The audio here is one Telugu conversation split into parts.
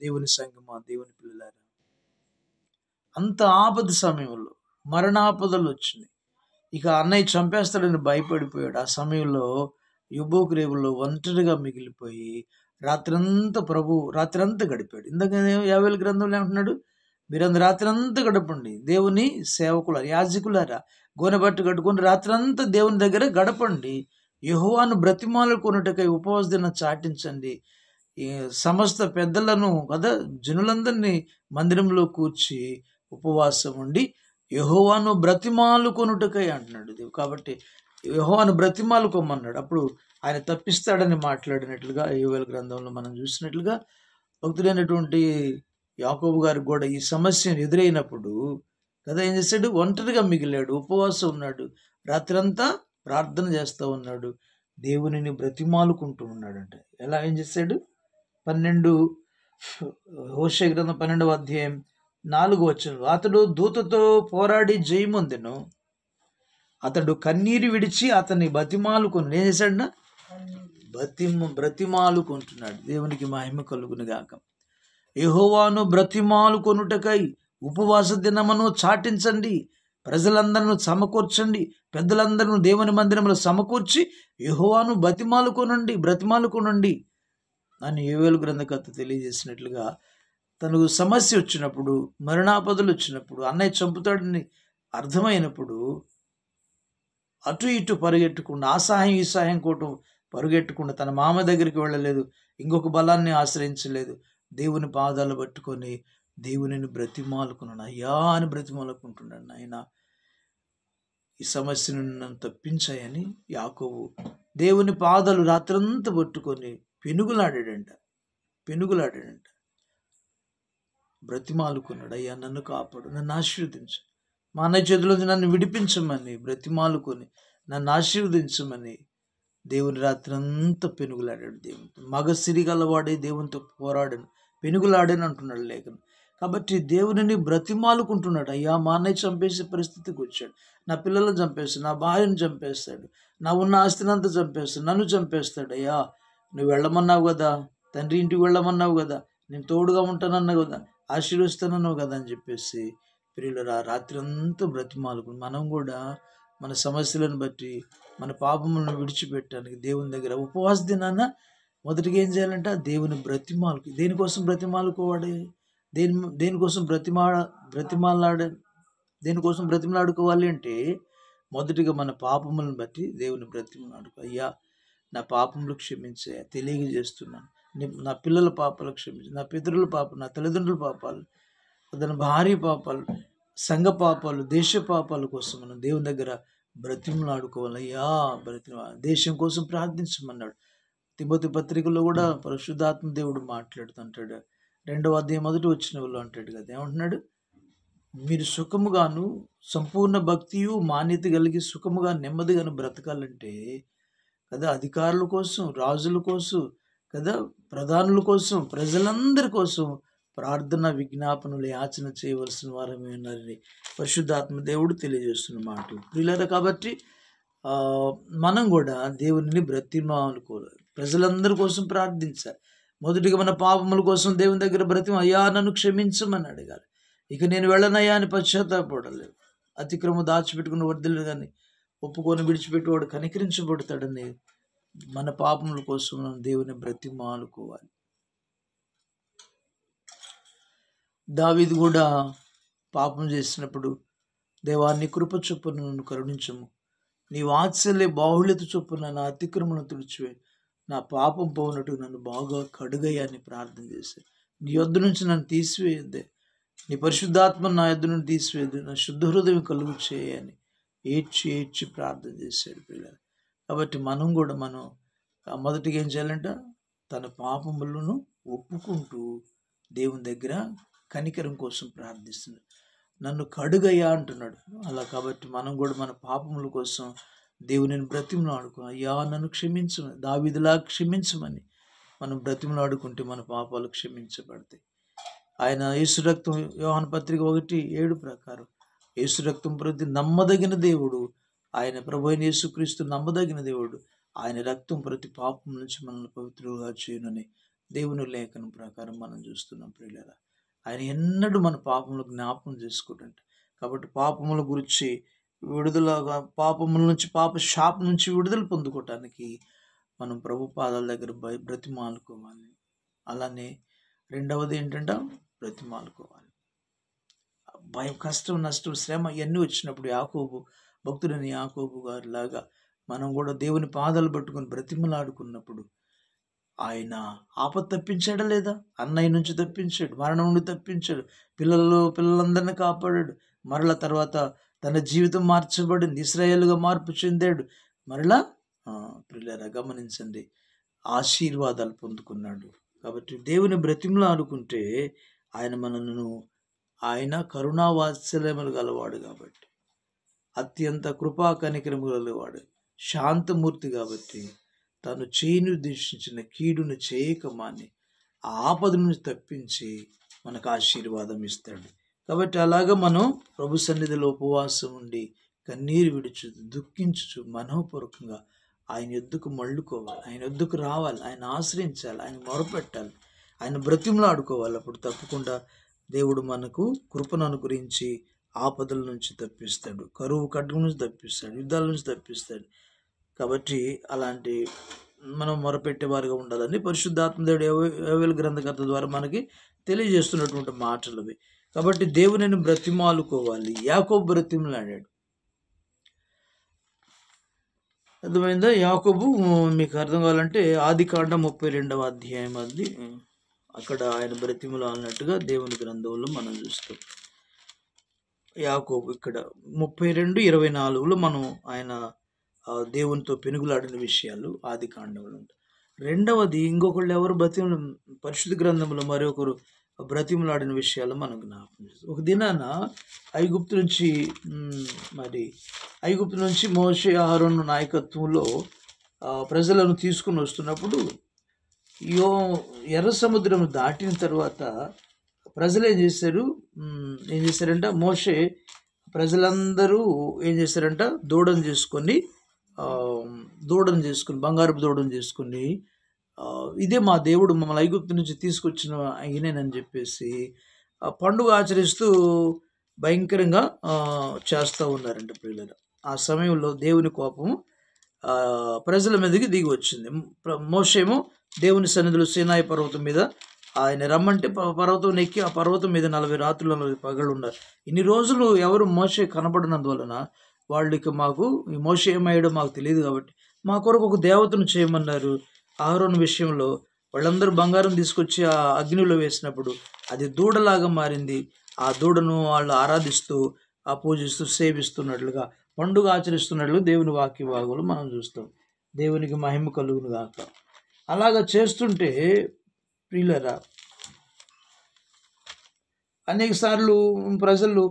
దేవుని సంగమా, దేవుని పిల్లలారా, అంత ఆపద సమయంలో మరణాపదలు వచ్చినాయి. ఇక అన్నయ్య చంపేస్తాడని భయపడిపోయాడు. ఆ సమయంలో యుబోకురేవులో ఒంటరిగా మిగిలిపోయి రాత్రంతా గడిపాడు. ఇందాక యావేల గ్రంథంలో ఏమంటున్నాడు? మీరందరూ రాత్రంతా గడపండి, దేవుని సేవకులారా, యాజకులారా, గోనెబట్టు కట్టుకొని రాత్రంతా దేవుని దగ్గర గడపండి, యెహోవాను బ్రతిమాలుకొనుటకై ఉపవాస దినం చాటించండి. ఈ సమస్త పెద్దలను కదా, జనులందరినీ మందిరంలో కూర్చి ఉపవాసం ఉండి యెహోవాను బ్రతిమాలుకొనుటకై అంటున్నాడు దేవుడు. కాబట్టి యెహోవాను బ్రతిమాలుకోమన్నాడు. అప్పుడు ఆయన తప్పిస్తాడని మాట్లాడినట్లుగా యోవేలు గ్రంథంలో మనం చూసినట్లుగా, భక్తుడైనటువంటి యాకోబు గారికి కూడా ఈ సమస్యను ఎదురైనప్పుడు కదా ఏం చేశాడు? ఒంటరిగా మిగిలాడు, ఉపవాసం ఉన్నాడు, రాత్రంతా ప్రార్థన చేస్తూ ఉన్నాడు, దేవునిని బ్రతిమాలుకుంటూ ఉన్నాడంట. ఎలా ఏం చేశాడు? 12 హోషేయ గ్రంథం 12వ అధ్యాయం 4వ వచనం, అతడు దూతతో పోరాడి జయమొందెను, అతడు కన్నీరు విడిచి అతన్ని బతిమాలుకొని ఏం చేశాడు? బ్రతిమాలుకుంటున్నాడు. దేవునికి మహిమ కలుగును గాక. యెహోవాను బ్రతిమాలుకొనుటకై ఉపవాస దినమును చాటించండి, ప్రజలందరిని సమకూర్చండి, పెద్దలందరూ దేవుని మందిరంలో సమకూర్చి యెహోవాను బ్రతిమాలుకొనండి అని యోవేలు గ్రంథకర్త తెలియజేసినట్లుగా, తనకు సమస్య వచ్చినప్పుడు, మరణాపదలు వచ్చినప్పుడు, అన్నయ్య చంపుతాడని అర్థమైనప్పుడు అటు ఇటు పరిగెట్టకుండా, ఆ సహాయం ఈ సహాయం కోటం పరుగెట్టకుండా, తన మామ దగ్గరికి వెళ్ళలేదు, ఇంకొక బలాన్ని ఆశ్రయించలేదు, దేవుని పాదాలు పట్టుకొని దేవునిని బ్రతిమాలుకున్నాడు. అయ్యా అని బ్రతిమాలుకుంటున్నాడు, నాయన ఈ సమస్యను నన్ను తప్పించాయని యాకోబు దేవుని పాదాలు రాత్రంతా పట్టుకొని పెనుగులాడాడంట. బ్రతిమాలుకున్నాడు, అయ్యా నన్ను కాపాడు, నన్ను ఆశీర్వదించు, మా అన్నయ్య చేతిలోంచి నన్ను విడిపించమని బ్రతిమాలుకొని నన్ను ఆశీర్వదించమని దేవుని రాత్రంతా పెనుగులాడాడు. దేవునితో మగసిరి గలవాడే దేవునితో పోరాడను, పెనుగులాడాను అంటున్నాడు లేఖనం. కాబట్టి దేవునిని బ్రతిమాలుకుంటున్నాడు. అయ్యా మా అన్నయ్య చంపేసే పరిస్థితికి వచ్చాడు, నా పిల్లలను చంపేస్తాడు, నా భార్యను చంపేస్తాడు, నా ఉన్న ఆస్తినంతా చంపేస్తాడు, నన్ను చంపేస్తాడు. అయ్యా నువ్వు వెళ్ళమన్నావు కదా, తండ్రి ఇంటికి వెళ్ళమన్నావు కదా, నేను తోడుగా ఉంటానన్నావు కదా, ఆశీర్వదిస్తానన్నావు కదా అని చెప్పేసి ప్రియులరా రాత్రి అంతా బ్రతిమాలుకుని, మనం కూడా మన సమస్యలను బట్టి మన పాపములను విడిచిపెట్టడానికి దేవుని దగ్గర ఉపవాస దినాన మొదటిగా ఏం చేయాలంట? దేవుని దేనికోసం బ్రతిమాలుకోవాలి? దేనికోసం బ్రతిమలాడుకోవాలి అంటే, మొదటిగా మన పాపములను బట్టి దేవుని బ్రతిమలాడుకో. అయ్యా నా పాపములు క్షమించే తెలియజేస్తున్నాను, నా పిల్లల పాపాలు క్షమించు, నా పితరుల పాపాలు, నా తల్లిదండ్రుల పాపాలు, అతని భార్య పాపాలు, సంఘ పాపాలు, దేశ పాపాల కోసం మనం దేవుని దగ్గర బ్రతిమలాడుకోవాలి. అయ్యా దేశం కోసం ప్రార్థించమన్నాడు. తిమోతి పత్రికలో కూడా పరిశుద్ధాత్మ దేవుడు మాట్లాడుతుంటాడు. 2వ అధ్యాయం 1వ వచనంలో అంటాడు కదా, ఏమంటున్నాడు? మీరు సుఖముగాను సంపూర్ణ భక్తియు మాన్యత కలిగి సుఖముగా నెమ్మదిగాను బ్రతకాలంటే కదా, అధికారుల కోసం, రాజుల కోసం కదా, ప్రధానుల కోసం, ప్రజలందరి కోసం ప్రార్థన, విజ్ఞాపనలు, యాచన చేయవలసిన వారమే ఉన్నారని పరిశుద్ధాత్మ దేవుడు తెలియజేస్తున్న మాటలు ప్రియులారా. కాబట్టి మనం కూడా దేవునిని బ్రతిమాలుకోవాలి, ప్రజలందరి కోసం ప్రార్థించాలి. మొదటిగా మన పాపముల కోసం దేవుని దగ్గర అయ్యా నన్ను క్షమించమని అడగాలి. ఇక నేను వెళ్ళనయ్యా అని పశ్చాత్తాపడలేదు. అతిక్రమ దాచిపెట్టుకుని వర్ధిల్లు కానీ ఒప్పుకొని విడిచిపెట్టేవాడు కనికరించబడతాడని మన పాపముల కోసం మనం దేవుని బ్రతిమాలుకోవాలి. దావీదు కూడా పాపం చేసినప్పుడు, దేవా నీ కృప చొప్పున నన్ను కరుణించము, నీ వాత్సల్య బాహుళ్యత చొప్పున నా అతిక్రమను తుడిచివే, నా పాపం పోనట్టు నన్ను బాగా కడుగయ్యా అని ప్రార్థన చేశాడు. నీ యొద్ద నుంచి నన్ను తీసివేయద్దే, నీ పరిశుద్ధాత్మ నా యొద్ద నుండి తీసివేయద్దు, నా శుద్ధ హృదయం కలుగు చేయని ఏడ్చి ప్రార్థన చేశాడు పిల్లలు. కాబట్టి మనం కూడా మొదటిగా ఏం చేయాలంట? తన పాపములను ఒప్పుకుంటూ దేవుని దగ్గర కనికరం కోసం ప్రార్థిస్తున్నాడు. నన్ను కడుగయ్యా అంటున్నాడు అలా. కాబట్టి మనం కూడా మన పాపముల కోసం దేవునిని బ్రతిమలాడుకో. అయ్యా నన్ను క్షమించమని, దావీదులా క్షమించమని మనం బ్రతిమలాడుకుంటే మన పాపాలు క్షమించబడతాయి. ఆయన యేసు రక్తం, యోహాను పత్రిక 1:7 ప్రకారం యేసు రక్తం ప్రతి నమ్మదగిన దేవుడు, ఆయన ప్రభు అయిన యేసుక్రీస్తు నమ్మదగిన దేవుడు. ఆయన రక్తం ప్రతి పాపం నుంచి మనల్ని పవిత్రులుగా చేయునని దేవుని లేఖనం ప్రకారం మనం చూస్తున్నాం ప్రియులారా. ఆయన ఎన్నడూ మన పాపములు జ్ఞాపకం చేసుకుంటుంట. కాబట్టి పాపముల గురించి విడుదలగా, పాపముల నుంచి, పాప శాపం నుంచి విడుదల పొందుకోవటానికి మనం ప్రభు పాదాల దగ్గర బ్రతిమాలుకోవాలి. అలానే రెండవది ఏంటంటే బ్రతిమాలుకోవాలి. భయం, కష్టం, నష్టం, శ్రమ ఇవన్నీ వచ్చినప్పుడు భక్తుడైన యాకోబు గారి లాగా మనం కూడా దేవుని పాదాలు పట్టుకొని బ్రతిమలాడుకున్నప్పుడు ఆయన ఆపద తప్పించాడా లేదా? అన్నయ్య నుంచి తప్పించాడు, మరణం నుండి తప్పించాడు, పిల్లలందరినీ కాపాడాడు. మరలా తర్వాత తన జీవితం మార్చబడింది, ఇశ్రాయేలుగా మార్పు చెందాడు. మరలా ప్రియులారా గమనించండి, ఆశీర్వాదాలు పొందుకున్నాడు. కాబట్టి దేవుని బ్రతిమలాడుకుంటే ఆయన కరుణా వాత్సల్యములు గలవాడు కాబట్టి, అత్యంత కృపా కనికరము గలవాడు, శాంతమూర్తి కాబట్టి తాను చేయని ఉద్దేశించిన కీడును చేయక మాని ఆపద నుంచి తప్పించి మనకు ఆశీర్వాదం ఇస్తాడు. కాబట్టి అలాగా మనం ప్రభు సన్నిధిలో ఉపవాసం ఉండి కన్నీరు విడుచు దుఃఖించుచు మనోపూర్వకంగా ఆయన యొద్దకు మళ్ళుకోవాలి, ఆయన యొద్దకు రావాలి, ఆయన ఆశ్రయించాలి, ఆయన మొరపెట్టాలి, ఆయన బ్రతిమలాడుకోవాలి. అప్పుడు తప్పకుండా దేవుడు మనకు కృపను అనుగ్రహించి ఆపదల నుంచి తప్పిస్తాడు, కరువు ఖడ్గం నుంచి తప్పిస్తాడు, యుద్ధాల నుంచి తప్పిస్తాడు. కాబట్టి అలాంటి మనం మొరపెట్టేవారుగా ఉండాలని పరిశుద్ధాత్మ దేవుడు యోవేలు గ్రంథకర్త ద్వారా మనకి తెలియజేస్తున్నటువంటి మాటలు అవి. కాబట్టి దేవునిని బ్రతిమాలుకోవాలి. యాకోబు బ్రతిమలాడాడు. అర్థమైందా? యాకోబు మీకు అర్థం కావాలంటే ఆదికాండం 32వ అధ్యాయం అది, అక్కడ ఆయన బ్రతిమలాడినట్టుగా దేవుని గ్రంథంలో మనం చూస్తాం. యాకోబు ఇక్కడ 32:24లో మనం ఆయన దేవునితో పెనుగులాడిన విషయాలు ఆదికాండంలో ఉంటాయి. రెండవది ఇంకొకళ్ళు ఎవరు పరిశుద్ధ గ్రంథంలో మరొకరు బ్రతిమలాడిన విషయాలు మనం జ్ఞాపకం చేస్తాం. ఒక దినాన ఐగుప్తు నుంచి మోషే అహరోను నాయకత్వంలో ప్రజలను తీసుకుని వస్తున్నప్పుడు ఎర్ర సముద్రం దాటిన తర్వాత ప్రజలు ఏం చేశారంట, మోషే ప్రజలందరూ ఏం చేశారంట, దూడను చేసుకొని బంగారపు దూడను చేసుకొని, ఇదే మా దేవుడు మమ్మల్ని ఐగుప్తు నుంచి తీసుకొచ్చిన ఆయనేనని చెప్పేసి పండుగ ఆచరిస్తూ భయంకరంగా చేస్తూ ఉన్నారంట పిల్లలు. ఆ సమయంలో దేవుని కోపం ప్రజల మీదకి దిగి వచ్చింది. మోషేమో దేవుని సన్నిధిలో సీనాయి పర్వతం మీద ఆయన రమ్మంటే పర్వతం ఎక్కి ఆ పర్వతం మీద 40 రాత్రులు 40 పగళ్ళు ఉన్నారు. ఇన్ని రోజులు ఎవరు మోషే కనబడినందువలన వాళ్ళు ఇక మాకు ఈ మోషే ఏమయ్యాడో మాకు తెలియదు కాబట్టి మా కొరకు ఒక దేవతను చేయమన్నారు. అహరోను విషయంలో వాళ్ళందరూ బంగారం తీసుకొచ్చి ఆ అగ్నిలో వేసినప్పుడు అది దూడలాగా మారింది. ఆ దూడను వాళ్ళు ఆరాధిస్తూ పూజిస్తూ సేవిస్తున్నట్లుగా పండుగ ఆచరిస్తున్నట్లుగా దేవుని వాక్య భాగంలో మనం చూస్తాం. దేవునికి మహిమ కలుగును గాక. అలాగా చేస్తుంటే ప్రియులరా అనేక సార్లు ప్రజలు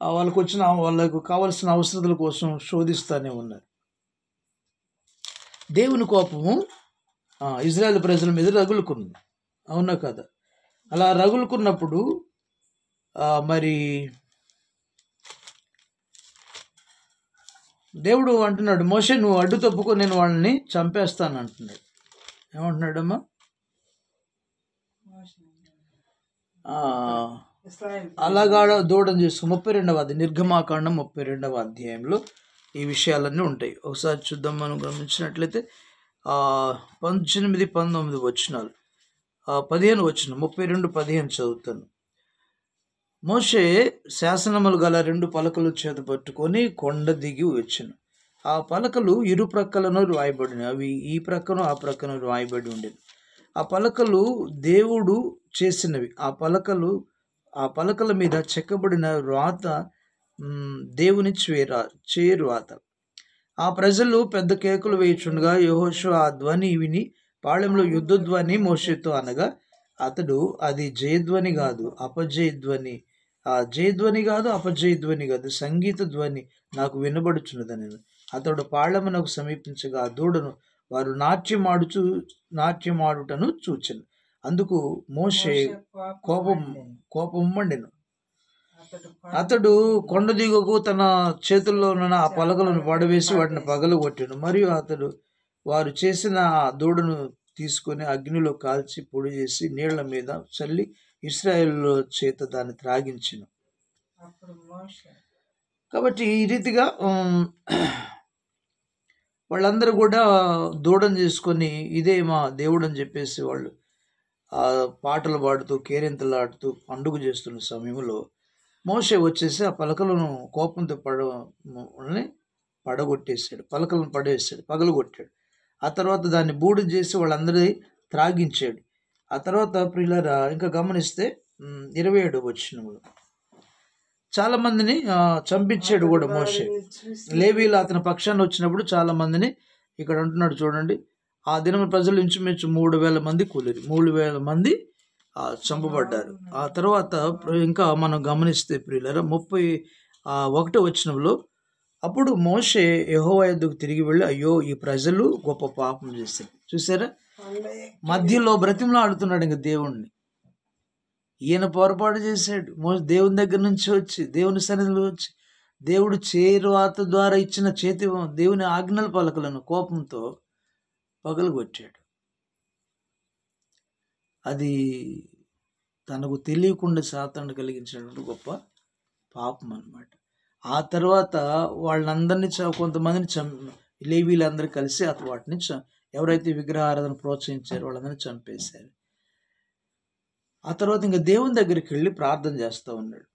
వాళ్ళకు కావలసిన అవసరతల కోసం శోధిస్తూనే ఉన్నారు. దేవుని కోపము ఇజ్రాయేల్ ప్రజల మీద రగులుకుంది, అవునా కదా? అలా రగులుకున్నప్పుడు మరి దేవుడు అంటున్నాడు, మోషే నువ్వు అడ్డు తప్పుకో, నేను వాళ్ళని చంపేస్తాను అంటున్నాడు. ఏమంటున్నాడమ్మా? అలాగా దూడం చేసుకు 32వ నిర్గమాకాండం 32వ అధ్యాయంలో ఈ విషయాలన్నీ ఉంటాయి. ఒకసారి చూద్దాం. మనం గమనించినట్లయితే 18, 19 వచనాలు, 15 వచనం, 32:15 చదువుతాను. మోషే శాసనములు గల 2 పలకలు చేత పట్టుకొని కొండ దిగి వచ్చెను. ఆ పలకలు ఇరు ప్రక్కలను రాయబడినవి, అవి ఈ ప్రక్కను ఆ ప్రక్కను రాయబడి ఉండేవి. ఆ పలకలు దేవుడు చేసినవి. ఆ పలకల మీద చెక్కబడిన రాత దేవుని చేరువాత. ఆ ప్రజలు పెద్ద కేకలు వేయుచుండగా యెహోషువ ఆ ధ్వని విని పాళెంలో యుద్ధ ధ్వని మోషేతో అనగా, అతడు అది జయధ్వని కాదు అపజయధ్వని, జయధ్వని కాదు అపజయధ్వని కాదు, సంగీత ధ్వని నాకు వినబడుచున్నదని. అతడు పాళెమునకు సమీపించగా ఆ దూడను వారు నాట్యమాడుటను చూచెను. అందుకు మోషే కోపం మండెను. అతడు కొండ దిగుకు తన చేతుల్లో ఉన్న ఆ పలకలను పడవేసి వాటిని పగలగొట్టాను. మరియు అతడు వారు చేసిన ఆ దూడను తీసుకొని అగ్నిలో కాల్చి పొడి చేసి నీళ్ల మీద చల్లి ఇశ్రాయేలు చేత దాన్ని త్రాగించెను. కాబట్టి ఈ రీతిగా వాళ్ళందరూ కూడా దూడను చేసుకొని ఇదే మా దేవుడు అని చెప్పేసి వాళ్ళు పాటలు పాడుతూ కేరింతలాడుతూ పండుగ చేస్తున్న సమయంలో మోషే వచ్చేసి ఆ పలకలను కోపంతో పడగొట్టేశాడు, పలకలను పడేసాడు, పగలగొట్టాడు. ఆ తర్వాత దాన్ని బూడిద చేసి వాళ్ళందరి త్రాగించాడు. ఆ తర్వాత ప్రియులారా ఇంకా గమనిస్తే 27 వచనంలో చాలా మందిని చంపించాడు కూడా మోషే. లేవీలు అతని పక్షాన్ని వచ్చినప్పుడు చాలా మందిని ఇక్కడ అంటున్నాడు చూడండి. ఆ దినం ప్రజలు ఇంచుమించు 3,000 మంది కూలిరు, 3,000 మంది చంపబడ్డారు. ఆ తర్వాత ఇంకా మనం గమనిస్తే ప్రియులారా 31 వచనంలో అప్పుడు మోషే యెహోవా యొద్దకు తిరిగి వెళ్ళి, అయ్యో ఈ ప్రజలు గొప్ప పాపం చేశారు. చూసారా, మధ్యలో బ్రతిమలాడుతున్నాడు ఇంక దేవుణ్ణి. ఈయన పొరపాటు చేశాడు. దేవుని దగ్గర నుంచి వచ్చి దేవుని సన్నిధిలో వచ్చి దేవుడు చేరువాత ద్వారా ఇచ్చిన చేతి దేవుని ఆజ్ఞల పలకలను కోపంతో పగలగొట్టాడు. అది తనకు తెలియకుండా సాతాను కలిగించినటువంటి గొప్ప పాపం అన్నమాట. ఆ తర్వాత వాళ్ళందరినీ కొంతమందిని లేవీలందరూ కలిసి వాటిని ఎవరైతే విగ్రహారాధన ప్రోత్సహించారో వాళ్ళందరినీ చంపేశారు. ఆ తర్వాత ఇంకా దేవుని దగ్గరికి వెళ్ళి ప్రార్థన చేస్తూ ఉన్నాడు.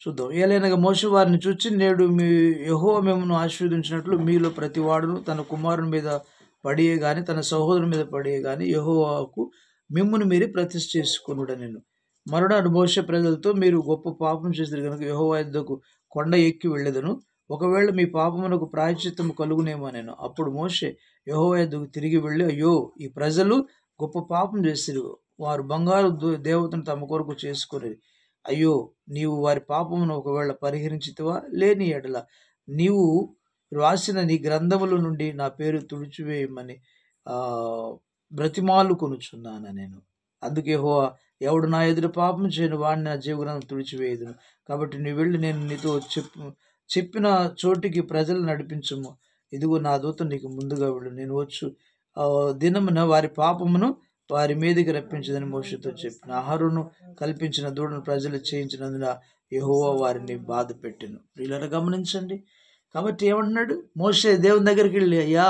చూద్దాం. ఏలైనగా మోషే వారిని చూచి, నేడు మీ యెహోవా మిమ్మును ఆశీర్వదించినట్లు మీలో ప్రతి వాడును తన కుమారుని మీద పడియే గాని తన సహోదరుని మీద పడియే గాని యెహోవాకు మిమ్మును మీరే ప్రతిష్ఠ చేసుకొనుడని నేను. మరునాడు మోషే ప్రజలతో, మీరు గొప్ప పాపం చేశారు కనుక యెహోవా యొద్దకు కొండ ఎక్కి వెళ్ళెదను, ఒకవేళ మీ పాపమునకు ప్రాయశ్చిత్తము కలుగునేమో నేను. అప్పుడు మోషే యెహోవా యొద్దకు తిరిగి వెళ్ళి, అయ్యో ఈ ప్రజలు గొప్ప పాపం చేసిరు, వారు బంగారు దేవతను తమ కొరకు చేసుకుని, అయ్యో నీవు వారి పాపమును ఒకవేళ పరిహరించితివా, లేని ఎడల నీవు రాసిన నీ గ్రంథముల నుండి నా పేరు తుడిచివేయమని బ్రతిమాలు కొనుచున్నాను నేను. అందుకే యెహోవా, ఎవడు నా ఎదురు పాపం చేయను వాడిని నా జీవగ్రంథం తుడిచివేయదును. కాబట్టి నువ్వు వెళ్ళి నేను నీతో చెప్పిన చోటికి ప్రజలు నడిపించము. ఇదిగో నా దూత నీకు ముందుగా వెళ్ళు, నేను వచ్చు దినమున వారి పాపమును వారి మీదకి రప్పించదని మోషేతో చెప్పిన. అహరోను కల్పించిన దూడను ప్రజలు చేయించినందున యెహోవా వారిని బాధ పెట్టెను. వీళ్ళని గమనించండి. కాబట్టి ఏమంటున్నాడు మోషే దేవుని దగ్గరికి వెళ్ళి, అయ్యా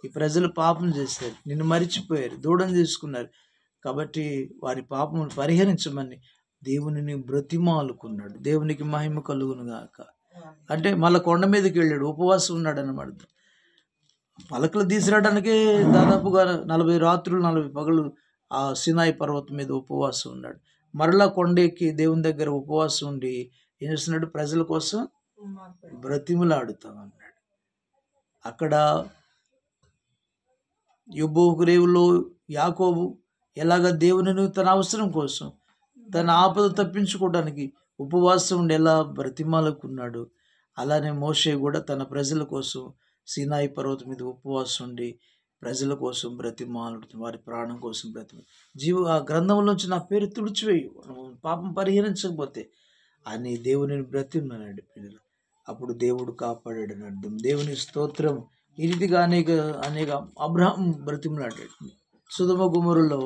ఈ ప్రజలు పాపం చేశారు, నిన్ను మరిచిపోయారు, దూడను తీసుకున్నారు, కాబట్టి వారి పాపమును పరిహరించమని దేవునిని బ్రతిమాలుకున్నాడు. దేవునికి మహిమ కలుగును గాక. అంటే మళ్ళీ కొండ మీదకి వెళ్ళాడు, ఉపవాసం ఉన్నాడు అన్నమాట. పలకలు తీసుకురావడానికే దాదాపుగా 40 రాత్రులు 40 పగలు ఆ సినాయి పర్వతం మీద ఉపవాసం ఉన్నాడు. మరలా కొండ ఎక్కి దేవుని దగ్గర ఉపవాసం ఉండి ఏం చేస్తున్నాడు, ప్రజల కోసం బ్రతిమలాడుతా ఉన్నాడు. అక్కడ యెబ్బోకు రేవులో యాకోబు ఎలాగ దేవునిని తన అవసరం కోసం తన ఆపద తప్పించుకోవడానికి ఉపవాసం ఉండి ఎలా బ్రతిమాలుకున్నాడు, అలానే మోషే కూడా తన ప్రజల కోసం సీనాయి పర్వతం మీద ఉపవాసం ఉండి ప్రజల కోసం బ్రతిమాలుడుతుంది, వారి ప్రాణం కోసం ఆ గ్రంథంలోంచి నా పేరు తుడిచివేయు, పాపం పరిహరించకపోతే అని దేవునిని బ్రతిమలాడు పిల్లలు. అప్పుడు దేవుడు కాపాడాడని అర్థం. దేవుని స్తోత్రం. ఈ రీతిగా అనేక అబ్రహాం బ్రతిమలాడాడు. సొదొమ గొమొర్రాలో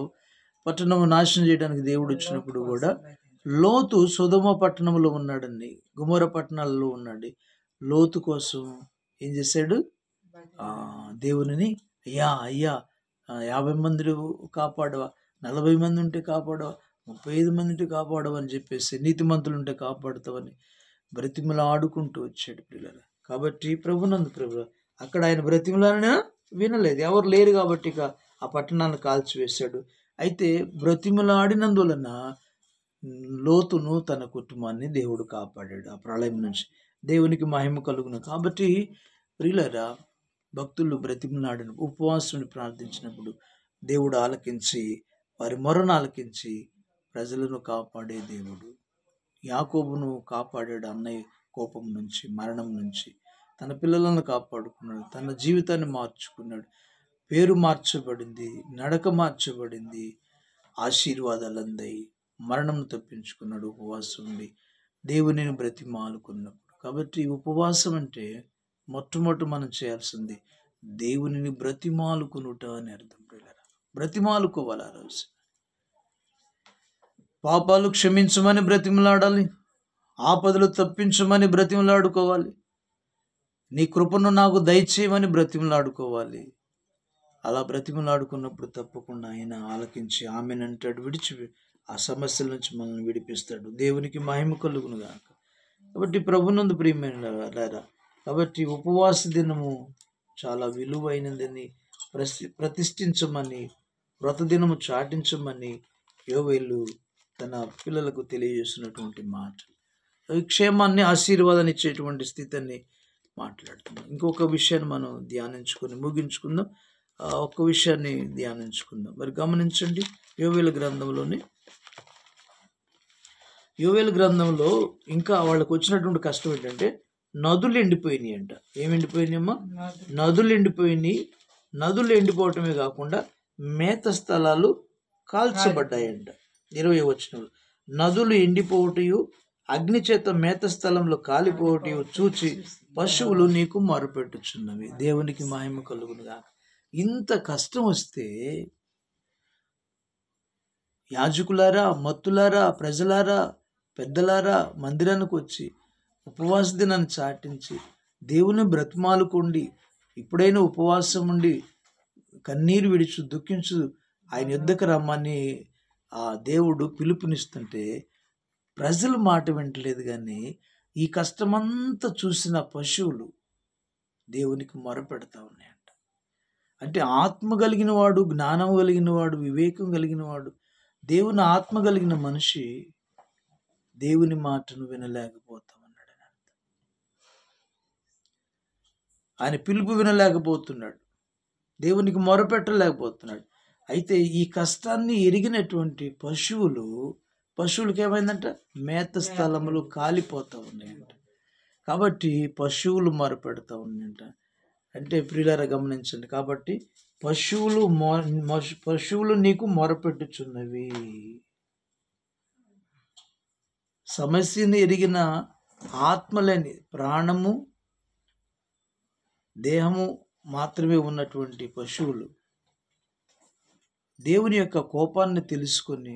పట్టణం నాశనం చేయడానికి దేవుడు వచ్చినప్పుడు కూడా లోతు సొదొమ పట్టణంలో ఉన్నాడండి, గొమొర్రా పట్టణాలలో ఉన్నాడు. లోతు కోసం ఏం చేశాడు, దేవునిని అయ్యా 50 మంది కాపాడవా, 40 మంది ఉంటే కాపాడవా, 35 మంది ఉంటే కాపాడవా అని చెప్పేసి, నీతిమంతులు ఉంటే కాపాడుతావని బ్రతిమలా ఆడుకుంటూ వచ్చాడు పిల్లలు. కాబట్టి ప్రభునందు ప్రభు అక్కడ ఆయన బ్రతిమలను వినలేదు, ఎవరు లేరు కాబట్టి ఇక ఆ పట్టణాన్ని కాల్చివేశాడు. అయితే బ్రతిమలాడినందువలన లోతును తన కుటుంబాన్ని దేవుడు కాపాడాడు ఆ ప్రళయం నుంచి. దేవునికి మహిమ కలుగును. కాబట్టి ప్రియులారా, భక్తులు బ్రతిమలాడిన ఉపవాసుని ప్రార్థించినప్పుడు దేవుడు ఆలకించి వారి మొరను ఆలకించి ప్రజలను కాపాడే దేవుడు. యాకోబును కాపాడాడు అన్నయ్య కోపం నుంచి, మరణం నుంచి. తన పిల్లలను కాపాడుకున్నాడు, తన జీవితాన్ని మార్చుకున్నాడు, పేరు మార్చబడింది, నడక మార్చబడింది, ఆశీర్వాదాలు అందాయి, మరణం తప్పించుకున్నాడు ఉపవాసం ఉండి దేవునిని బ్రతిమాలుకున్నప్పుడు. కాబట్టి ఉపవాసం అంటే మొట్టమొదటి మనం చేయాల్సింది దేవునిని బ్రతిమాలుకొనుట అని అర్థం. బ్రతిమాలుకోవాలి. ఆ రోజు పాపాలు క్షమించమని బ్రతిమలాడాలి, ఆపదలు తప్పించమని బ్రతిమలాడుకోవాలి, నీ కృపను నాకు దయచేయమని బ్రతిమలాడుకోవాలి. అలా బ్రతిమలాడుకున్నప్పుడు తప్పకుండా ఆయన ఆలకించి ఆమెనంటాడు, విడిచి ఆ సమస్యల నుంచి మనల్ని విడిపిస్తాడు. దేవునికి మహిమ కలుగును గాక. కాబట్టి ప్రభునందు ప్రియమైనలారా, కాబట్టి ఉపవాస దినము చాలా విలువైనదని ప్రతిష్ఠించమని, వ్రత దినము చాటించమని యోవేలు తన పిల్లలకు తెలియజేస్తున్నటువంటి మాట. క్షేమాన్ని, ఆశీర్వాదాన్ని ఇచ్చేటువంటి స్థితిని మాట్లాడుతున్నాం. ఇంకొక విషయాన్ని మనం ధ్యానించుకొని ముగించుకుందాం. ఒక్క విషయాన్ని ధ్యానించుకుందాం. మరి గమనించండి, యోవేలు గ్రంథంలో ఇంకా వాళ్ళకు వచ్చినటువంటి కష్టం ఏంటంటే నదులు ఎండిపోయినాయి అంట. ఏమి ఎండిపోయినాయమ్మా? నదులు ఎండిపోయినాయి. నదులు ఎండిపోవటమే కాకుండా మేత స్థలాలు కాల్చబడ్డాయంట. 20వ వచనంలో, నదులు ఎండిపోవటయు అగ్ని చేత మేత స్థలంలో కాలిపోవటయు చూచి పశువులు నీకు మొరపెట్టుచున్నవి. దేవునికి మహిమ కలుగునుగా. ఇంత కష్టం వస్తే యాజకులారా, మత్తులారా, ప్రజలారా, పెద్దలారా మందిరానికి వచ్చి ఉపవాస దినాన్ని చాటించి దేవుని బ్రతిమాలుకోండి, ఇప్పుడైనా ఉపవాసం ఉండి కన్నీరు విడిచు దుఃఖించు ఆయన యుద్ధకు రమ్మని ఆ దేవుడు పిలుపునిస్తుంటే ప్రజలు మాట వింటలేదు. కానీ ఈ కష్టమంతా చూసిన పశువులు దేవునికి మొరపెడతా ఉన్నాయంట. అంటే ఆత్మ కలిగిన వాడు, జ్ఞానం కలిగిన వాడు, వివేకం కలిగిన వాడు, దేవుని ఆత్మ కలిగిన మనిషి దేవుని మాటను వినలేకపోతా ఉన్నాడు. ఆయన పిలుపు వినలేకపోతున్నాడు, దేవునికి మొరపెట్టలేకపోతున్నాడు. అయితే ఈ కష్టాన్ని ఎరిగినటువంటి పశువులకి ఏమైందంట? మేత స్థలములు కాలిపోతూ ఉన్నాయంట. కాబట్టి పశువులు మొరపెడతా ఉన్నాయంట. అంటే ప్రియులారా గమనించండి, కాబట్టి పశువులు నీకు మొరపెట్టుచున్నవి. సమస్యను ఎరిగిన ఆత్మలేని, ప్రాణము దేహము మాత్రమే ఉన్నటువంటి పశువులు దేవుని యొక్క కోపాన్ని తెలుసుకొని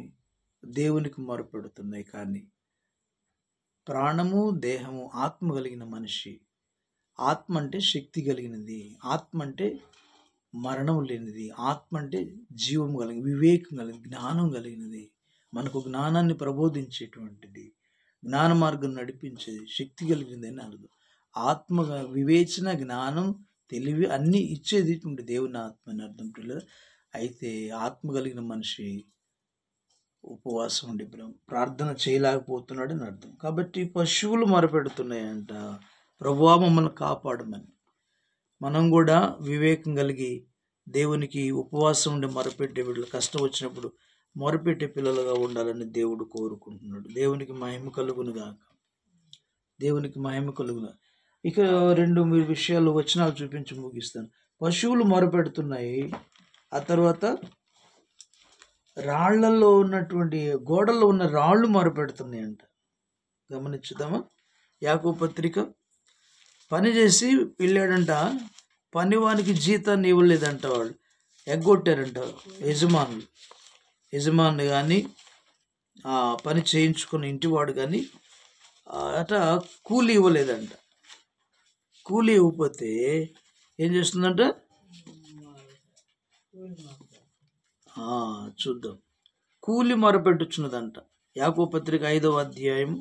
దేవునికి మొరపెడుతున్నాయి. కానీ ప్రాణము, దేహము, ఆత్మ కలిగిన మనిషి, ఆత్మ అంటే శక్తి కలిగినది, ఆత్మ అంటే మరణం లేనిది, ఆత్మ అంటే జీవం కలిగిన, వివేకం కలిగిన, జ్ఞానం కలిగినది, మనకు జ్ఞానాన్ని ప్రబోధించేటువంటిది, జ్ఞాన మార్గం నడిపించేది, శక్తి కలిగినది అని అర్థం. ఆత్మగా వివేచన, జ్ఞానం, తెలివి అన్నీ ఇచ్చేది దేవుని ఆత్మ అని అర్థం పిల్లలు. అయితే ఆత్మ కలిగిన మనిషి ఉపవాసం ఉండి ప్రార్థన చేయలేకపోతున్నాడు అని అర్థం. కాబట్టి పశువులు మొరపెడుతున్నాయంట, ప్రభువా మమ్మల్ని కాపాడమని. మనం కూడా వివేకం కలిగి దేవునికి ఉపవాసం ఉండి మొరపెట్టే వీళ్ళు కష్టం వచ్చినప్పుడు మొరపెట్టే పిల్లలుగా ఉండాలని దేవుడు కోరుకుంటున్నాడు. దేవునికి మహిమ కలుగునుగాక. దేవునికి మహిమ కలుగును. ఇక 2 విషయాలు వచనాలు చూపించి ముగిస్తాను. పశువులు మొరపెడుతున్నాయి. ఆ తర్వాత రాళ్లలో ఉన్నటువంటి, గోడల్లో ఉన్న రాళ్ళు మొరపెడుతున్నాయంట. గమనించుదామా? యాకోబు పత్రిక, పని చేసి వెళ్ళాడంట, పనివానికి జీతాన్ని ఇవ్వలేదంట. వాళ్ళు ఎగ్గొట్టారంట యజమానులు కానీ, పని చేయించుకున్న ఇంటివాడు కానీ అట కూలి ఇవ్వలేదంట. కూలి ఇవ్వకపోతే ఏం చేస్తుందంట? చూద్దాం. కూలి మొరపెట్టుచున్నదంట. యాకోబు పత్రిక 5వ అధ్యాయము,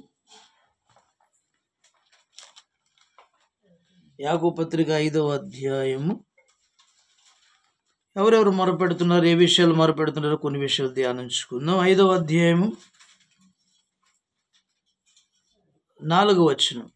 ఎవరెవరు మొరపెడుతున్నారు, ఏ విషయాలు మొరపెడుతున్నారో కొన్ని విషయాలు ధ్యానించుకుందాం. 5వ అధ్యాయము 4వ వచనం.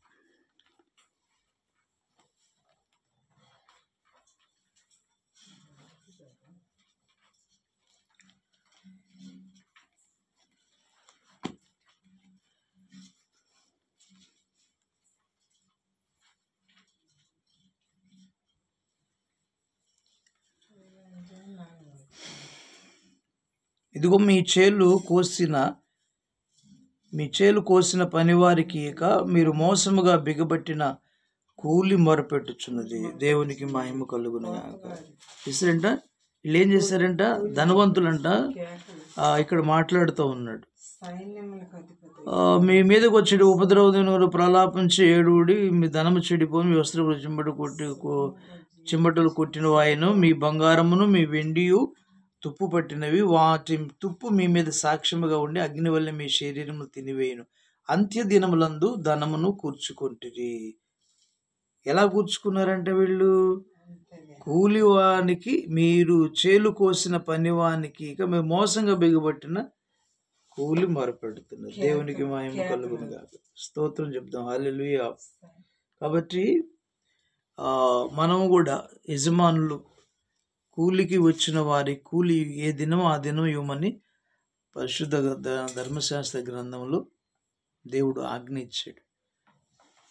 ఇదిగో మీ చేలు కోసిన పనివారికి ఇక మీరు మోసముగా బిగబట్టిన కూలి మొరపెట్టుచున్నది. దేవునికి మహిమ కలుగును గాక. చూసారంట వీళ్ళు ఏం చేశారంట, ధనవంతులంట. ఇక్కడ మాట్లాడుతూ ఉన్నాడు, మీ మీదకి వచ్చేటి ఉపద్రవ ప్రలాపించి ఏడుడి, మీ ధనము చెడిపోయి మీ వస్త్రములు చిమ్మటలు కొట్టిన వాయను, మీ బంగారమును మీ వెండియు తుప్పు పట్టినవి, వాటి తుప్పు మీ మీద సాక్ష్యముగా ఉండి అగ్ని వల్ల మీ శరీరము తినివేయును. అంత్య దినములందు ధనమును కూర్చుకుంటురి. ఎలా కూర్చుకున్నారంటే వీళ్ళు, కూలివానికి మీరు చేలు కోసిన పనివానికి ఇక మేము మోసంగా బిగబట్టిన కూలి మొరపెడుతున్నారు. దేవునికి మహిమ కలుగును గాక. స్తోత్రం చెప్దాం. హల్లెలూయా. కాబట్టి మనము కూడా యజమానులు కూలికి వచ్చిన వారి కూలి ఏ దినం ఆ దినం ఇవ్వమని పరిశుద్ధ ధర్మశాస్త్ర గ్రంథంలో దేవుడు ఆజ్ఞ ఇచ్చాడు.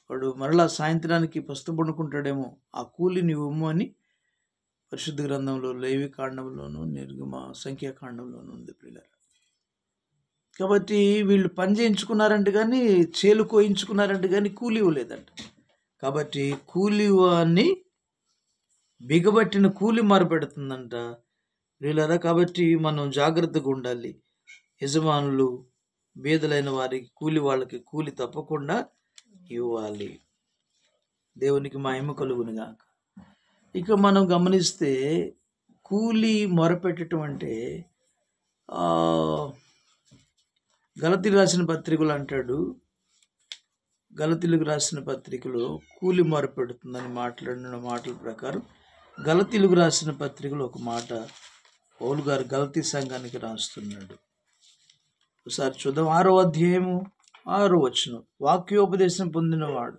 వాడు మరలా సాయంత్రానికి పస్తు పడుకుంటాడేమో, ఆ కూలిని ఇవ్వమని పరిశుద్ధ గ్రంథంలో లేవి కాండంలోను నిర్గమ సంఖ్యాకాండంలోనూ ఉంది పిల్లలు. కాబట్టి వీళ్ళు పని చేయించుకున్నారంటే కానీ, చేలు కోయించుకున్నారంటే కానీ కూలి ఇవ్వలేదంట. కాబట్టి కూలివాన్ని బిగబట్టిన కూలి మారపెడుతుందంట వీళ్ళరా. కాబట్టి మనం జాగ్రత్తగా ఉండాలి. యజమానులు బీదలైన వారికి కూలి వాళ్ళకి కూలి తప్పకుండా ఇవ్వాలి. దేవునికి మహిమ కలుగును గాక. ఇక మనం గమనిస్తే కూలి మొరపెట్టడం అంటే గలతీలు రాసిన పత్రికలు అంటాడు, గలతీలకు రాసిన పత్రికలో కూలి మొరపెడుతుందని మాట్లాడిన మాటల ప్రకారం గలతీలకు రాసిన పత్రికలో ఒక మాట పౌలు గారు గలతీ సంఘానికి రాస్తున్నాడు. ఒకసారి చూద్దాం. 6వ అధ్యాయము 6వ వచనం. వాక్యోపదేశం పొందినవాడు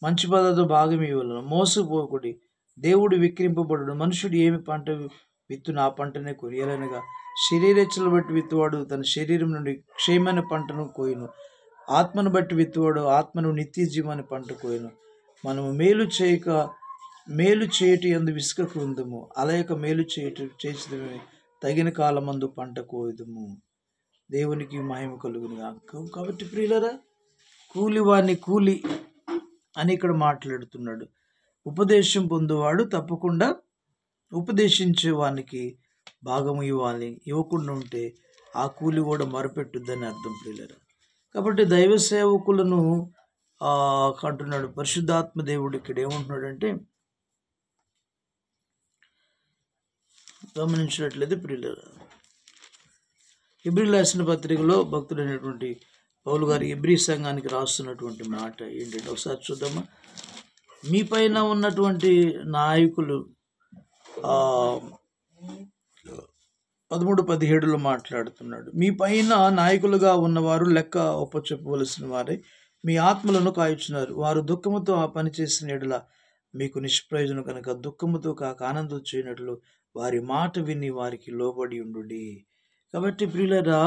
మంచి పదార్థ భాగం ఇవ్వలను, మోసపోకుడి, దేవుడు విక్రింపబడు, మనుషుడు ఏమి పంట విత్తును ఆ పంటనే కొయ్యాలనగా శరీరేచ్ఛలు బట్టి విత్తువాడు తన శరీరం నుండి క్షేమైన పంటను కోయును, ఆత్మను బట్టి విత్తువాడు ఆత్మను నిత్య జీవాన్ని పంట కోయును. మనము మేలు చేయటి యందు విసుకకు ఉందము, అలయక మేలు చేసేదమే తగిన కాలమందు పంట కోయుదము. దేవునికి మహిమ కలుగును గాక. కాబట్టి ప్రియులరా, కూలివాని కూలి అని ఇక్కడ మాట్లాడుతున్నాడు. ఉపదేశం పొందువాడు తప్పకుండా ఉపదేశించే వానికి భాగం ఇవ్వాలి. ఇవ్వకుండా ఉంటే ఆ కూలి కూడా మొరపెట్టుద్దని అర్థం ప్రియులరా. కాబట్టి దైవ సేవకులను అంటున్నాడు పరిశుద్ధాత్మ దేవుడు. ఇక్కడ ఏమంటున్నాడంటే, గమనించినట్లయితే ప్రియులరా, హెబ్రీయులకు రాసిన పత్రికలో భక్తుడైనటువంటి పౌలు గారు హెబ్రీ సంఘానికి రాస్తున్నటువంటి మాట ఏంటంటే ఒకసారి చూద్దామా. మీ పైన ఉన్నటువంటి నాయకులు 13-17లో మాట్లాడుతున్నాడు. మీ పైన నాయకులుగా ఉన్నవారు లెక్క ఒప్పచెప్పవలసిన వారే మీ ఆత్మలను కాయుచున్నారు. వారు దుఃఖముతో ఆ పని చేసిన ఎడల మీకు నిష్ప్రయోజనం కనుక దుఃఖముతో కాక ఆనందం చేయనట్లు వారి మాట విని వారికి లోబడి ఉండు. కాబట్టి ప్రియులరా,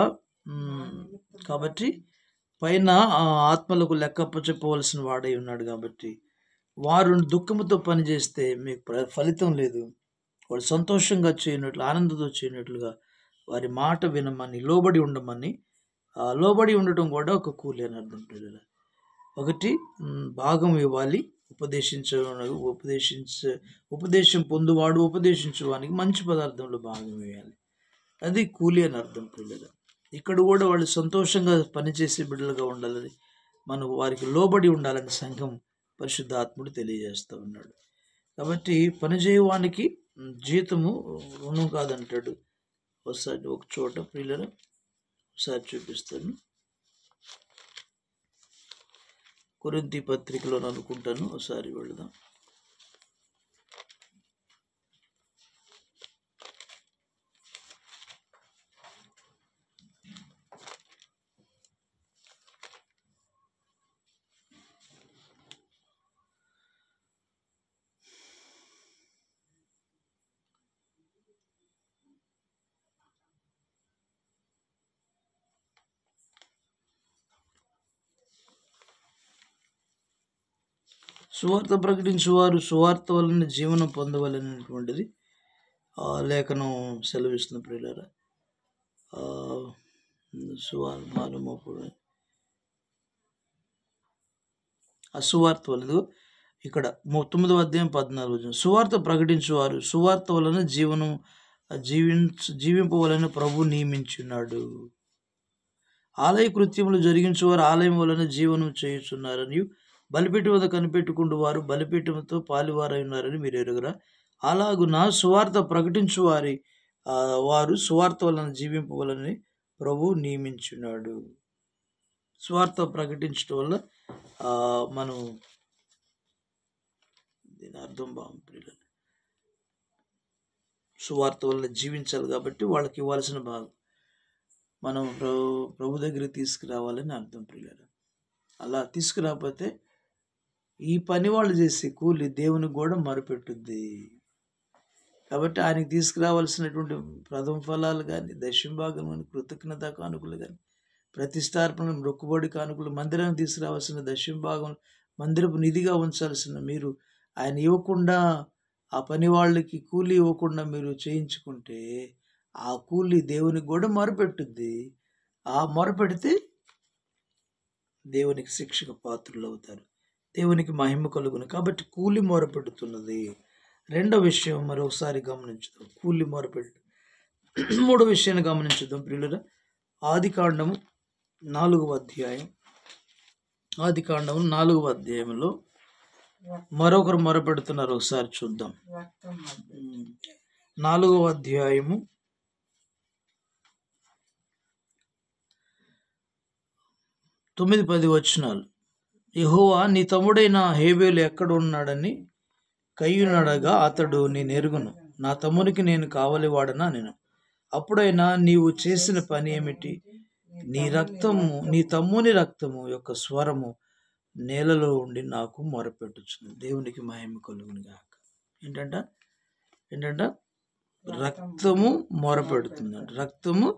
కాబట్టి పైన ఆత్మలకు లెక్కప్ప చెప్పవలసిన వాడై ఉన్నాడు. కాబట్టి వారు దుఃఖముతో పనిచేస్తే మీకు ఫలితం లేదు. వాడు సంతోషంగా చేయనట్లు ఆనందంతో చేయనట్లుగా వారి మాట వినమని లోబడి ఉండమని. లోబడి ఉండటం కూడా ఒక కూలి అని అర్థం. ఒకటి భాగం ఇవ్వాలి. ఉపదేశం పొందువాడు ఉపదేశించేవానికి మంచి పదార్థంలో భాగం ఇవ్వాలి. అది కూలి అని అర్థం పిల్లలు. ఇక్కడ కూడా వాళ్ళు సంతోషంగా పనిచేసే బిడ్డలుగా ఉండాలని, మనం వారికి లోబడి ఉండాలని సంఘం పరిశుద్ధాత్ముడు తెలియజేస్తూ ఉన్నాడు. కాబట్టి పనిచేయవానికి జీతము రుణం కాదంటాడు. ఒకసారి ఒక చోట ప్రియులను ఒకసారి చూపిస్తాను. కొరింథీ పత్రికలో అనుకుంటాను, ఒకసారి వెళదాం. సువార్త ప్రకటించువారు సువార్త వలన జీవనం పొందవలనటువంటిది లేఖనం సెలవిస్తుంది ప్రియులారా. అసువార్త వలన ఇక్కడ 9వ అధ్యాయం 14వ వచనం. సువార్త ప్రకటించువారు సువార్త వలన జీవింపవలన ప్రభు నియమించున్నాడు. ఆలయ కృత్యములు జరిగించువారు ఆలయం వలన జీవనం చేయుచున్నారని బలిపీఠం వద్ద కనిపెట్టుకుంటూ వారు బలిపీఠంతో పాలువారై ఉన్నారని మీరు ఎరుగరా? అలాగున సువార్త ప్రకటించు వారు సువార్త వలన జీవింపవలని ప్రభు నియమించున్నాడు. సువార్త ప్రకటించడం వల్ల మనం దీని అర్థం బాగుంది. సువార్త వల్ల జీవించాలి కాబట్టి వాళ్ళకి ఇవ్వాల్సిన భాగం మనం ప్రభు దగ్గరికి తీసుకురావాలని అర్థం ప్రియులారా. అలా తీసుకురాకపోతే ఈ పని వాళ్ళు చేసే కూలి దేవునికి కూడా మరుపెట్టుద్ది. కాబట్టి ఆయనకి తీసుకురావాల్సినటువంటి ప్రథమ ఫలాలు కానీ, దశమ భాగం కానీ, కృతజ్ఞత కానుకలు కానీ, ప్రతిష్టార్పణ, మొక్కుబడి కానుకలు, మందిరానికి తీసుకురావాల్సిన దశమ భాగం మందిరపు నిధిగా ఉంచాల్సిన మీరు ఆయన ఇవ్వకుండా, ఆ పని వాళ్ళకి కూలి ఇవ్వకుండా మీరు చేయించుకుంటే ఆ కూలి దేవునికి కూడా మొరపెట్టుద్ది. ఆ మొరపెడితే దేవునికి శిక్షకు పాత్రులు అవుతారు, దేవునికి మహిమ కలుగును. కాబట్టి కూలి మొరపెడుతున్నది. రెండో విషయం మరొకసారి గమనించుదాం. కూలి మొరపెట్టు. మూడో విషయాన్ని గమనించుదాం ప్రియులరా. ఆదికాండము 4వ అధ్యాయం. ఆదికాండము 4వ అధ్యాయంలో మరొకరు మొరపెడుతున్నారు. ఒకసారి చూద్దాం. 4వ అధ్యాయము 9-10 వచనాలు. యెహోవా నీ తమ్ముడైన హేబేలు ఎక్కడ ఉన్నాడని కయ్యూనడగా అతడు నేను ఎరుగును, నా తమ్మునికి నేను కావలివాడనా నేను. అప్పుడైనా నీవు చేసిన పని ఏమిటి? నీ తమ్ముని రక్తము యొక్క స్వరము నేలలో ఉండి నాకు మొరపెట్టుచున్నది. దేవునికి మహిమ కలుగును గాక. ఏంటంట రక్తము మొరపెడుతుందంట. రక్తము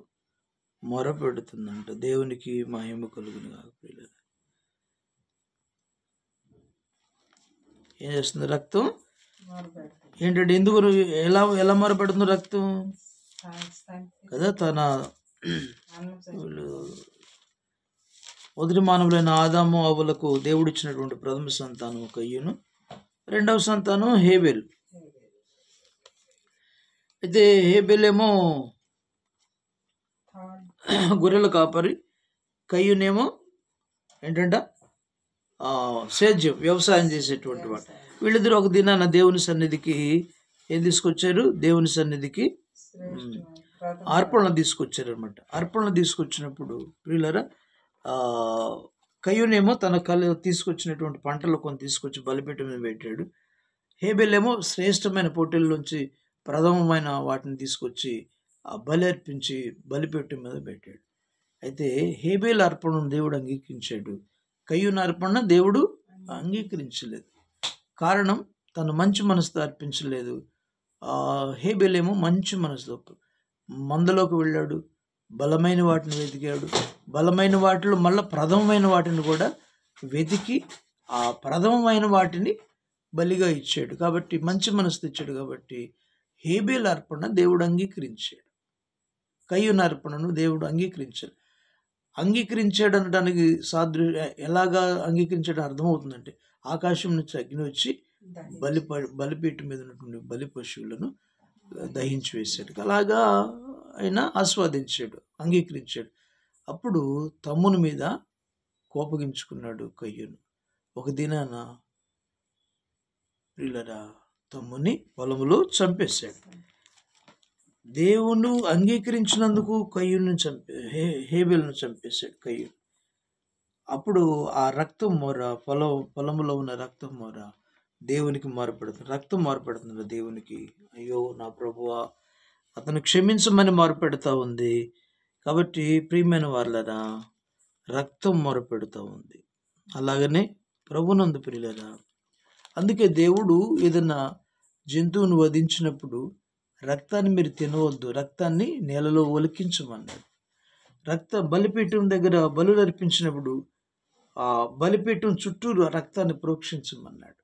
మొరపెడుతుందంట. దేవునికి మహిమ కలుగును గాక. ఏం చేస్తుంది రక్తం? ఏంటంటే ఎందుకు ఎలా మొరపెడుతుంది రక్తం కదా? తన మొదటి మానవులైన ఆదాము అవ్వలకు దేవుడిచ్చినటువంటి ప్రథమ సంతానం కయ్యూను, రెండవ సంతానం హేబేలు. అయితే హేబేలేమో గొర్రెల కాపరి, కయ్యూనేమో ఏంటంట సేద్యం, వ్యవసాయం చేసేటువంటి వాడు. వీళ్ళిద్దరు ఒక దినాన దేవుని సన్నిధికి ఏం తీసుకొచ్చారు? దేవుని సన్నిధికి అర్పణలు తీసుకొచ్చారు అనమాట. అర్పణలు తీసుకొచ్చినప్పుడు ప్రియులరా, కయ్యూనేమో తన తీసుకొచ్చినటువంటి పంటలు కొన్ని తీసుకొచ్చి బలిపీఠం మీద పెట్టాడు. హేబేలేమో శ్రేష్టమైన పొట్టెల్లోంచి ప్రథమమైన వాటిని తీసుకొచ్చి బలి అర్పించి బలిపీఠం మీద పెట్టాడు. అయితే హేబేలు అర్పణను దేవుడు అంగీకరించాడు, కయ్యూను అర్పణ దేవుడు అంగీకరించలేదు. కారణం తను మంచి మనసుతో అర్పించలేదు. హేబేలేమో మంచి మనసుతో మందలోకి వెళ్ళాడు, బలమైన వాటిని వెతికాడు. బలమైన వాటిలో మళ్ళీ ప్రథమమైన వాటిని కూడా వెతికి ఆ ప్రథమమైన వాటిని బలిగా ఇచ్చాడు. కాబట్టి మంచి మనసు ఇచ్చాడు. కాబట్టి హేబేలు అర్పణ దేవుడు అంగీకరించాడు, కయ్యూను అర్పణను దేవుడు అంగీకరించాడు. అంగీకరించాడు అనడానికి ఎలాగా అంగీకరించడం అర్థమవుతుందంటే, ఆకాశం నుంచి అగ్ని వచ్చి బలిపీఠం మీద ఉన్నటువంటి బలి పశువులను దహించి వేశాడు. అలాగా ఆయన ఆస్వాదించాడు, అంగీకరించాడు. అప్పుడు తమ్ముని మీద కోపగించుకున్నాడు కయ్యూను. ఒక దినాన ప్రియులరా తమ్ముని పొలములో చంపేశాడు. దేవుడు అంగీకరించినందుకు కయ్యూను హేబేలును చంపేశాడు కయ్యూను. అప్పుడు ఆ రక్తం మొర, పొలములో ఉన్న రక్తం మొర దేవునికి మొరపెడుతుంది. రక్తం మొరపెడుతుంది దేవునికి. అయ్యో నా ప్రభువా, అతను క్షమించమని మొరపెడతా ఉంది. కాబట్టి ప్రియమైన వారలారా, రక్తం మొరపెడుతూ ఉంది. అలాగనే ప్రభునందు ప్రియులారా, అందుకే దేవుడు ఏదైనా జంతువును వధించినప్పుడు రక్తాన్ని మీరు తినవద్దు, రక్తాన్ని నేలలో ఒలికించమన్నాడు. బలిపీఠం దగ్గర బలులు అర్పించినప్పుడు ఆ బలిపీఠం చుట్టూరు రక్తాన్ని ప్రోక్షించమన్నాడు.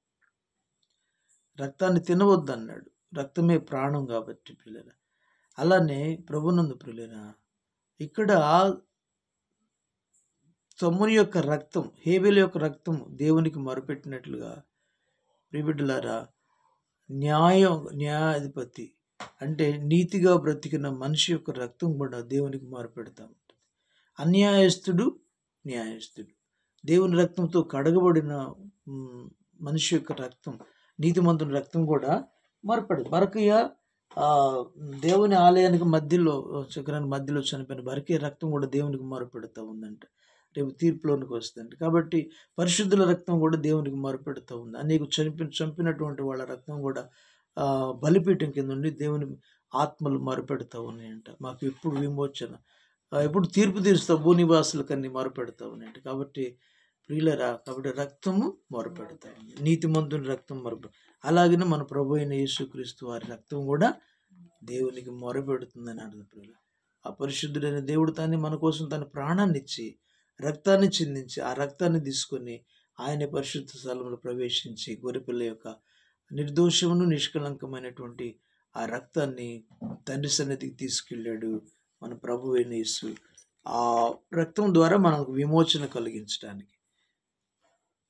రక్తాన్ని తినవద్దు అన్నాడు. రక్తమే ప్రాణం కాబట్టి ప్రియులారా. అలానే ప్రభునందు ప్రియులారా, ఇక్కడ తమ్ముని యొక్క రక్తం, హేబేలు యొక్క రక్తం దేవునికి మొరపెట్టినట్లుగా ప్రియబిడ్డలారా, న్యాయాధిపతి అంటే నీతిగా బ్రతికిన మనిషి యొక్క రక్తం కూడా దేవునికి మారుపెడతా ఉంటుంది. అన్యాయస్తుడు న్యాయస్తుడు. దేవుని రక్తంతో కడగబడిన మనిషి యొక్క రక్తం, నీతిమంతుని రక్తం కూడా మారుపడదు. బరకయ్య దేవుని ఆలయానికి చక్రానికి మధ్యలో చనిపోయిన బరకయ్య రక్తం కూడా దేవునికి మారుపెడతా ఉందంట. రేపు తీర్పులోనికి వస్తుంది. కాబట్టి పరిశుద్ధుల రక్తం కూడా దేవునికి మారుపెడతా ఉంది. అనేక చంపినటువంటి వాళ్ళ రక్తం కూడా బలిపీఠం కింద ఉండి దేవుని ఆత్మలు మారుపెడతా ఉన్నాయంట. మాకు ఎప్పుడు విమోచన, ఎప్పుడు తీర్పు తీరుస్తావు భూనివాసులకు అన్ని మారుపెడతా ఉన్నాయంట. కాబట్టి ప్రియులరా, కాబట్టి రక్తము మొరపెడతా ఉంది. నీతిమంతుని రక్తం అలాగనే మన ప్రభు అయిన యేసుక్రీస్తు వారి రక్తం కూడా దేవునికి మొరపెడుతుందని అర్థం. ప్రియుల, ఆ పరిశుద్ధుడైన దేవుడు తాన్ని మన కోసం తన ప్రాణాన్ని ఇచ్చి రక్తాన్ని చిందించి ఆ రక్తాన్ని తీసుకొని ఆయన పరిశుద్ధ స్థలంలో ప్రవేశించి గొర్రెపిల్ల యొక్క నిర్దోషమును నిష్కలంకమైనటువంటి ఆ రక్తాన్ని తండ్రి సన్నిధికి తీసుకెళ్ళాడు మన ప్రభు అయిన యేసు. ఆ రక్తం ద్వారా మనకు విమోచన కలిగించడానికి.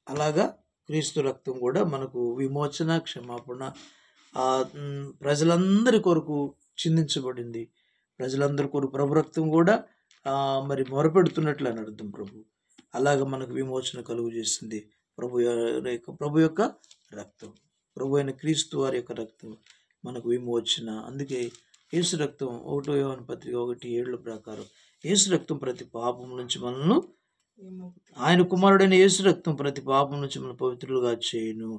అలాగా క్రీస్తు రక్తం కూడా మనకు విమోచన, క్షమాపణ ప్రజలందరి కొరకు చిందించబడింది. ప్రజలందరి కొరకు ప్రభు రక్తం కూడా మరి మొరపెడుతున్నట్లు అని అర్థం. ప్రభు అలాగ మనకు విమోచన కలుగు చేసింది ప్రభు యొక్క రక్తం. ప్రభు అయిన క్రీస్తు వారి యొక్క రక్తం మనకు విమోచన. అందుకే యేసు రక్తం 1 యోహాను పత్రిక 1:7 ప్రకారం యేసు రక్తం ప్రతి పాపం నుంచి మనల్ని, ఆయన కుమారుడైన యేసు రక్తం ప్రతి పాపం నుంచి మనం పవిత్రులుగా చేయను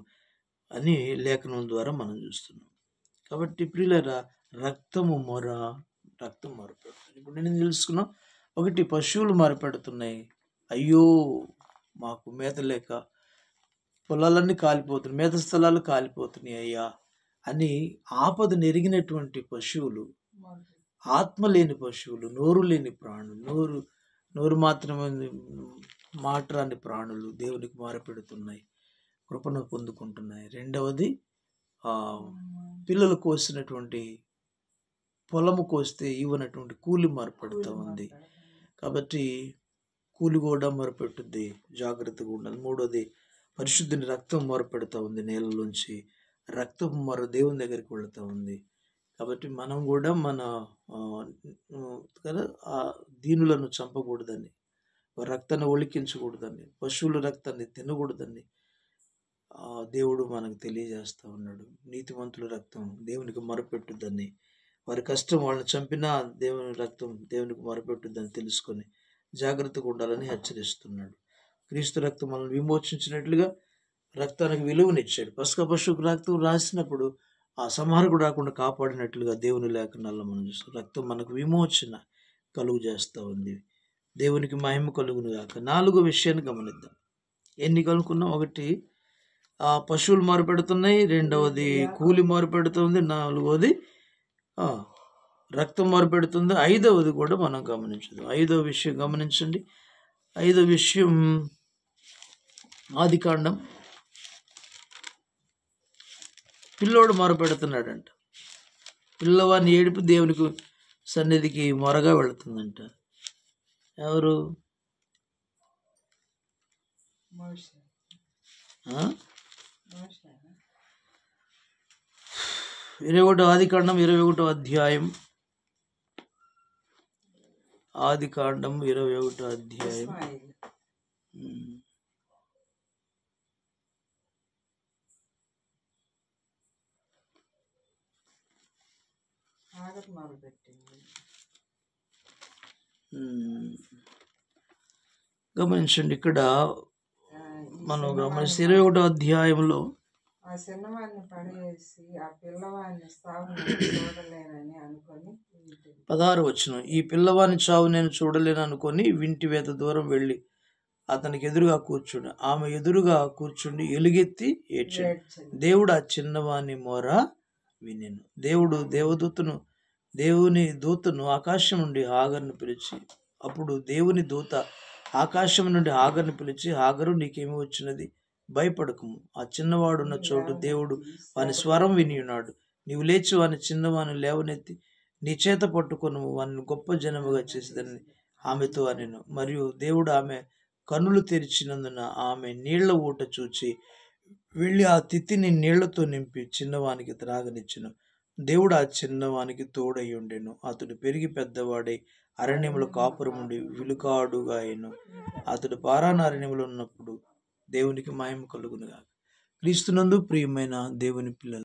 అని లేఖనం ద్వారా మనం చూస్తున్నాం. కాబట్టి ప్రియులారా, రక్తం మొరపెడుతుంది. ఇప్పుడు నేను తెలుసుకున్నాం. ఒకటి, పశువులు మొరపెడుతున్నాయి, అయ్యో మాకు మేత లేక పొలాలన్నీ కాలిపోతున్నాయి, మేత స్థలాలు కాలిపోతున్నాయి అయ్యా అని ఆపద నెరిగినటువంటి పశువులు, ఆత్మ లేని పశువులు, నోరు లేని ప్రాణులు, నోరు మాత్రమే మాట్లాడని ప్రాణులు దేవునికి మొరపెడుతున్నాయి, కృపను పొందుకుంటున్నాయి. రెండవది, పిల్లలు కోసినటువంటి పొలము కోస్తే ఇవ్వనటువంటి కూలి మొరపెడుతూ ఉంది. కాబట్టి కూలి కూడా మొరపెట్టుద్ది, జాగ్రత్తగా ఉండాలి. మూడోది, పరిశుద్ధుని రక్తం మొరపెడుతూ ఉంది. నేలలోంచి రక్తం దేవుని దగ్గరికి వెళుతూ ఉంది. కాబట్టి మనం కూడా మన దీనులను చంపకూడదని, రక్తాన్ని ఒలికించకూడదని, పశువుల రక్తాన్ని తినకూడదని దేవుడు మనకు తెలియజేస్తూ ఉన్నాడు. నీతిమంతుల రక్తం దేవునికి మొరపెట్టుద్దని, వారి కష్టం వాళ్ళని చంపినా దేవుని రక్తం దేవునికి మొరపెట్టుద్దని తెలుసుకొని జాగ్రత్తగా ఉండాలని హెచ్చరిస్తున్నాడు. క్రీస్తు రక్తం మనల్ని విమోచించినట్లుగా రక్తానికి విలువనిచ్చాడు. పశువుకు రక్తం రాసినప్పుడు ఆ సంహారకుడు రాకుండా కాపాడినట్లుగా దేవుని లేఖనాల్లో మనం చూస్తాం. రక్తం మనకు విమోచన కలుగు చేస్తూ ఉంది. దేవునికి మహిమ కలుగును గాక. 4వ విషయాన్ని గమనిద్దాం. ఎన్ని కనుక్కున్నాం? ఒకటి, పశువులు మొరపెడుతున్నాయి. రెండవది, కూలి మొరపెడుతుంది. 4వది, రక్తం మొరపెడుతుంది. 5వది కూడా మనం గమనించదు. 5వ విషయం గమనించండి. 5వ విషయం, ఆదికాండం. పిల్లోడు మొరపెడుతున్నాడంట. పిల్లవాడిని ఏడుపు దేవునికి సన్నిధికి మొరగా వెళుతుందంట. ఎవరు? 21 ఆదికాండం 21 అధ్యాయం. ఆదికాండం 21 అధ్యాయం. గమనించండి, ఇక్కడ మనం గమనిస్తే 21 అధ్యాయంలో 16 వచనం, ఈ పిల్లవాని చావు నేను చూడలేను అనుకొని వింటి వేత దూరం వెళ్ళి అతనికి ఎదురుగా కూర్చుండి, ఆమె ఎదురుగా కూర్చుండి ఎలుగెత్తి ఏడ్చాడు. దేవుడు ఆ చిన్నవాని మొర వినెను. దేవుని దూతను ఆకాశం నుండి హాగరును పిలిచి, అప్పుడు దేవుని దూత ఆకాశం నుండి హాగరును పిలిచి, హాగరు, నీకేమి వచ్చినది? భయపడకము. ఆ చిన్నవాడున్న చోటు దేవుడు వాని స్వరం విని ఉన్నాడు. నీవు లేచి వాని చిన్నవాని లేవనెత్తి నీ చేత పట్టుకొను, వాని గొప్ప జనముగా చేసేదని ఆమెతో అనెను. మరియు దేవుడు ఆమె కన్నులు తెరిచినందున ఆమె నీళ్ల ఊట చూచి వెళ్ళి ఆ తిత్తిని నీళ్లతో నింపి చిన్నవానికి త్రాగనిచ్చెను. దేవుడు ఆ చిన్నవానికి తోడై ఉండెను. అతడు పెరిగి పెద్దవాడై అరణ్యములో కాపురముండి విలుకాడుగా అయ్యెను. అతడు పారాను అరణ్యములో ఉన్నప్పుడు దేవునికి మహిమ కలుగునుగాక. క్రీస్తునందు ప్రియమైన దేవుని పిల్లలు,